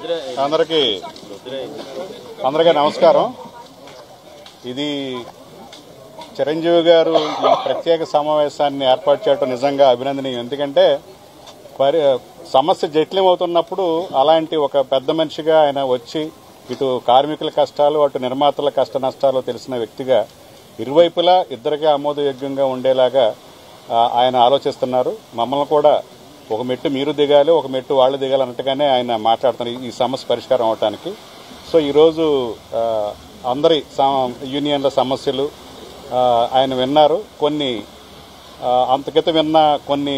అందరికీ నమస్కారం. ఇది చిరంజీవి గారు ఈ ప్రత్యేక సమావేశాన్ని ఏర్పాటు చేయడం నిజంగా అభినందనీయం. ఎందుకంటే సమస్య జటిలమవుతున్నప్పుడు అలాంటి ఒక పెద్ద మనిషిగా ఆయన వచ్చి ఇటు కార్మికుల కష్టాలు అటు నిర్మాతల కష్ట నష్టాలు తెలిసిన వ్యక్తిగా ఇరువైపులా ఇద్దరికీ ఆమోదయోగ్యంగా ఉండేలాగా ఆయన ఆలోచిస్తున్నారు. మమ్మల్ని కూడా ఒక మెట్టు మీరు దిగాలి, ఒక మెట్టు వాళ్ళు దిగాలి అన్నట్టుగానే ఆయన మాట్లాడుతున్నారు ఈ సమస్య పరిష్కారం అవడానికి. సో ఈరోజు అందరి యూనియన్ల సమస్యలు ఆయన విన్నారు. కొన్ని అంతకిత విన్న కొన్ని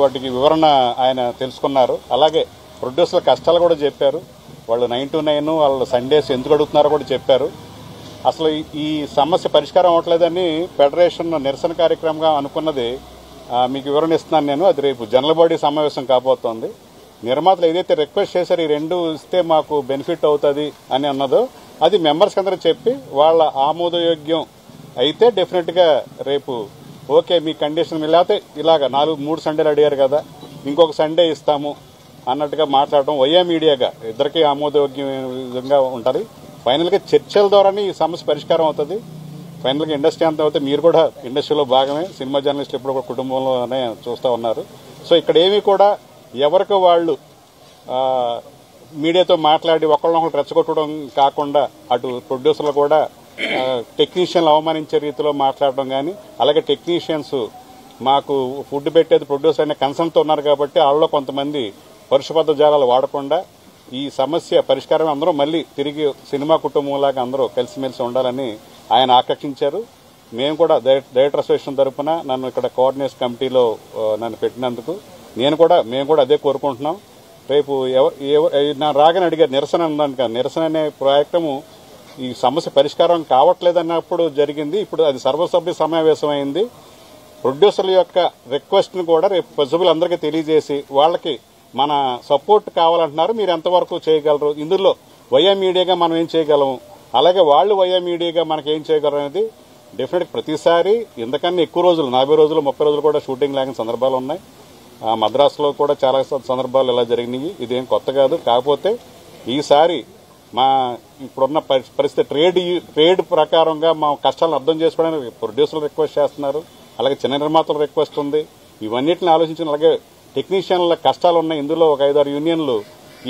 వాటికి వివరణ ఆయన తెలుసుకున్నారు. అలాగే ప్రొడ్యూసర్ల కష్టాలు కూడా చెప్పారు. వాళ్ళు 9 to 9 వాళ్ళ సండేస్ ఎందుకు అడుగుతున్నారో కూడా చెప్పారు. అసలు ఈ సమస్య పరిష్కారం అవ్వట్లేదని ఫెడరేషన్ నిరసన కార్యక్రమంగా అనుకున్నది మీకు వివరణ ఇస్తున్నాను నేను. అది రేపు జనరల్ బాడీ సమావేశం కాబోతోంది. నిర్మాతలు ఏదైతే రిక్వెస్ట్ చేశారో ఈ రెండు ఇస్తే మాకు బెనిఫిట్ అవుతుంది అని అన్నదో అది మెంబర్స్కి అందరూ చెప్పి వాళ్ళ ఆమోదయోగ్యం అయితే డెఫినెట్గా రేపు ఓకే మీ కండిషన్ లేకపోతే ఇలాగ 3 సండేలు అడిగారు కదా ఇంకొక సండే ఇస్తాము అన్నట్టుగా మాట్లాడటం వైఎం మీడియాగా ఇద్దరికీ ఆమోదయోగ్యంగా ఉంటుంది. ఫైనల్గా చర్చల ద్వారానే ఈ సమస్య పరిష్కారం అవుతుంది. ఫైనల్గా ఇండస్ట్రీ అంతా అయితే మీరు కూడా ఇండస్ట్రీలో భాగమే, సినిమా జర్నలిస్టులు ఎప్పుడు కూడా కుటుంబంలోనే చూస్తూ ఉన్నారు. సో ఇక్కడ ఏమీ కూడా ఎవరికి వాళ్ళు మీడియాతో మాట్లాడి ఒకళ్ళనొకళ్ళు రెచ్చగొట్టడం కాకుండా అటు ప్రొడ్యూసర్లు కూడా టెక్నీషియన్లు అవమానించే రీతిలో మాట్లాడడం కానీ, అలాగే టెక్నీషియన్స్ మాకు ఫుడ్ పెట్టేది ప్రొడ్యూసర్ అనే కన్సర్న్తో ఉన్నారు కాబట్టి వాళ్ళలో కొంతమంది పరుషబద్ధ జాలాలు వాడకుండా ఈ సమస్య పరిష్కారం అందరూ మళ్ళీ తిరిగి సినిమా కుటుంబంలాగా అందరూ కలిసిమెలిసి ఉండాలని ఆయన ఆకర్షించారు. మేము కూడా డైరెక్టర్ అసోసియేషన్ తరఫున నన్ను ఇక్కడ కోఆర్డినేషన్ కమిటీలో నన్ను పెట్టినందుకు మేము కూడా అదే కోరుకుంటున్నాం. రేపు నా రాగానే అడిగారు నిరసన ఉందనుక నిరసన అనే కార్యక్రమం ఈ సమస్య పరిష్కారం కావట్లేదన్నప్పుడు జరిగింది. ఇప్పుడు అది సర్వసభ్య సమావేశం అయింది. ప్రొడ్యూసర్ల యొక్క రిక్వెస్ట్ను కూడా రేపు సభ్యులందరికీ తెలియజేసి వాళ్ళకి మన సపోర్ట్ కావాలంటున్నారు, మీరు ఎంతవరకు చేయగలరు, ఇందులో వైఎం మీడియాగా మనం ఏం చేయగలము, అలాగే వాళ్ళు వైఎం మీడియాగా మనకి ఏం చేయగలరు అనేది డెఫినెట్ ప్రతిసారి ఇంతకన్నా ఎక్కువ రోజులు 40 రోజులు 30 రోజులు కూడా షూటింగ్ లాగిన సందర్భాలు ఉన్నాయి. మద్రాసులో కూడా చాలా సందర్భాలు ఇలా జరిగినాయి. ఇదేం కొత్త కాదు. కాకపోతే ఈసారి మా ఇప్పుడున్న పరిస్థితి ట్రేడ్ ప్రకారంగా మా కష్టాలను అర్థం చేసుకోవడానికి ప్రొడ్యూసర్లు రిక్వెస్ట్ చేస్తున్నారు, అలాగే చిన్న నిర్మాతల రిక్వెస్ట్ ఉంది. ఇవన్నిటిని ఆలోచించిన అలాగే టెక్నీషియన్ల కష్టాలు ఉన్నాయి. ఇందులో ఒక 5-6 యూనియన్లు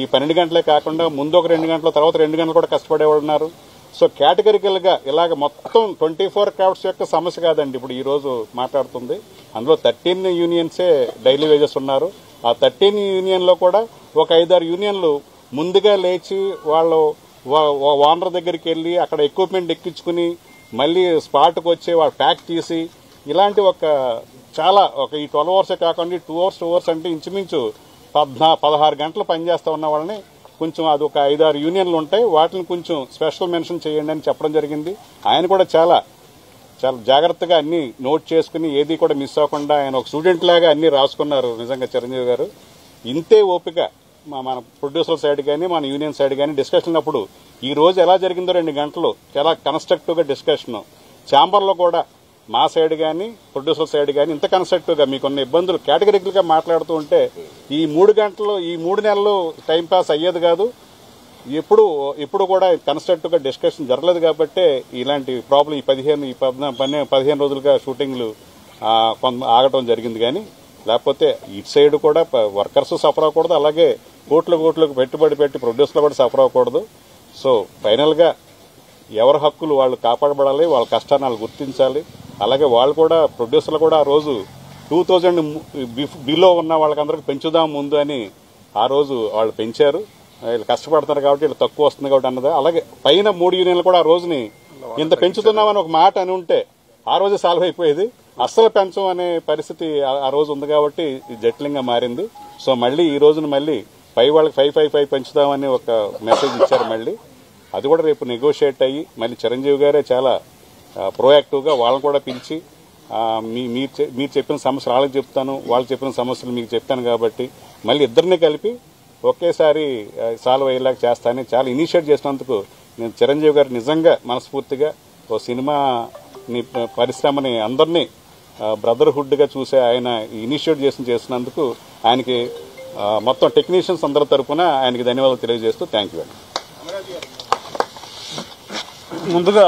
ఈ 12 గంటలే కాకుండా ముందు ఒక 2 గంటలు తర్వాత 2 గంటలు కూడా కష్టపడేవాళ్ళు ఉన్నారు. సో కేటగిరికల్ గా ఇలాగ మొత్తం 24 క్రాఫ్ట్స్ యొక్క సమస్య కాదండి ఇప్పుడు ఈ రోజు మాట్లాడుతుంది. అందులో 13 యూనియన్సే డైలీ వేజెస్ ఉన్నారు. ఆ 13 యూనియన్లో కూడా ఒక 5-6 యూనియన్లు ముందుగా లేచి వాళ్ళు ఓనర్ దగ్గరికి వెళ్లి అక్కడ ఎక్విప్మెంట్ ఎక్కించుకుని మళ్ళీ స్పాట్కి వచ్చి వాళ్ళు ప్యాక్ తీసి ఇలాంటి చాలా ఈ 12 అవర్సే కాకుండా 2 అవర్స్ అంటే ఇంచుమించు 16 గంటలు పనిచేస్తా ఉన్న వాళ్ళని కొంచెం అది ఒక 5-6 యూనియన్లు ఉంటాయి, వాటిని కొంచెం స్పెషల్ మెన్షన్ చేయండి అని చెప్పడం జరిగింది. ఆయన కూడా చాలా జాగ్రత్తగా అన్ని నోట్ చేసుకుని ఏది కూడా మిస్ అవ్వకుండా ఆయన ఒక స్టూడెంట్ లాగా అన్ని రాసుకున్నారు. నిజంగా చిరంజీవి గారు ఇంతే ఓపిక మన ప్రొడ్యూసర్ సైడ్ కానీ మన యూనియన్ సైడ్ కానీ డిస్కషన్ అప్పుడు ఈ రోజు ఎలా జరిగిందో 2 గంటలు చాలా కన్స్ట్రక్టివ్ గా డిస్కషన్. ఛాంబర్లో కూడా మా సైడ్ కానీ ప్రొడ్యూసర్ సైడ్ కానీ ఇంత కన్స్ట్రక్టివ్ గా మీకున్న ఇబ్బందులు కేటగిరికల్ గా మాట్లాడుతూ ఉంటే ఈ 3 గంటలు ఈ 3 నెలలు టైంపాస్ అయ్యేది కాదు. ఇప్పుడు కూడా కన్స్ట్రక్టివ్ గా డిస్కషన్ జరగలేదు కాబట్టి ఇలాంటి ప్రాబ్లం ఈ 15 రోజులుగా షూటింగ్లు ఆగటం జరిగింది. కానీ లేకపోతే ఇటు సైడ్ కూడా వర్కర్స్ సఫర్ అవ్వకూడదు, అలాగే కోట్లకు పెట్టుబడి పెట్టి ప్రొడ్యూసర్లు కూడా సఫర్ అవ్వకూడదు. సో ఫైనల్ గా ఎవరి హక్కులు వాళ్ళు కాపాడబడాలి, వాళ్ళ కష్టాన్ని వాళ్ళు గుర్తించాలి. అలాగే వాళ్ళు కూడా ప్రొడ్యూసర్లు కూడా ఆ రోజు 2000 బిలో ఉన్న వాళ్ళకందరికీ పెంచుదాం ముందు అని ఆ రోజు వాళ్ళు పెంచారు. వీళ్ళు కష్టపడుతున్నారు కాబట్టి వీళ్ళు తక్కువ వస్తుంది కాబట్టి అన్నది. అలాగే పైన 3 యూనియన్లు కూడా ఆ రోజుని ఇంత పెంచుతున్నామని ఒక మాట అని ఉంటే ఆ రోజు సాల్వ్ అయిపోయేది. అస్సలు పెంచం అనే పరిస్థితి ఆ రోజు ఉంది కాబట్టి జటిలంగా మారింది. సో మళ్ళీ ఈ రోజున మళ్ళీ వాళ్ళకి 5 పెంచుదామని ఒక మెసేజ్ ఇచ్చారు. మళ్ళీ అది కూడా రేపు నెగోషియేట్ అయ్యి మళ్ళీ చిరంజీవి గారే చాలా ప్రోయాక్టివ్గా వాళ్ళని కూడా పిలిచి మీరు చెప్పిన సమస్యలు వాళ్ళకి చెప్తాను, వాళ్ళు చెప్పిన సమస్యలు మీకు చెప్తాను కాబట్టి మళ్ళీ ఇద్దరిని కలిపి ఒకేసారి సాల్వ్ అయ్యేలాగా చేస్తానని చాలా ఇనిషియేట్ చేసినందుకు నేను చిరంజీవి గారు నిజంగా మనస్ఫూర్తిగా ఓ సినిమా పరిశ్రమని అందరినీ బ్రదర్హుడ్గా చూసే ఆయన ఇనిషియేట్ చేసినందుకు ఆయనకి మొత్తం టెక్నీషియన్స్ అందరి తరఫున ఆయనకి ధన్యవాదాలు తెలియజేస్తూ థ్యాంక్ యూ అండి. ముందుగా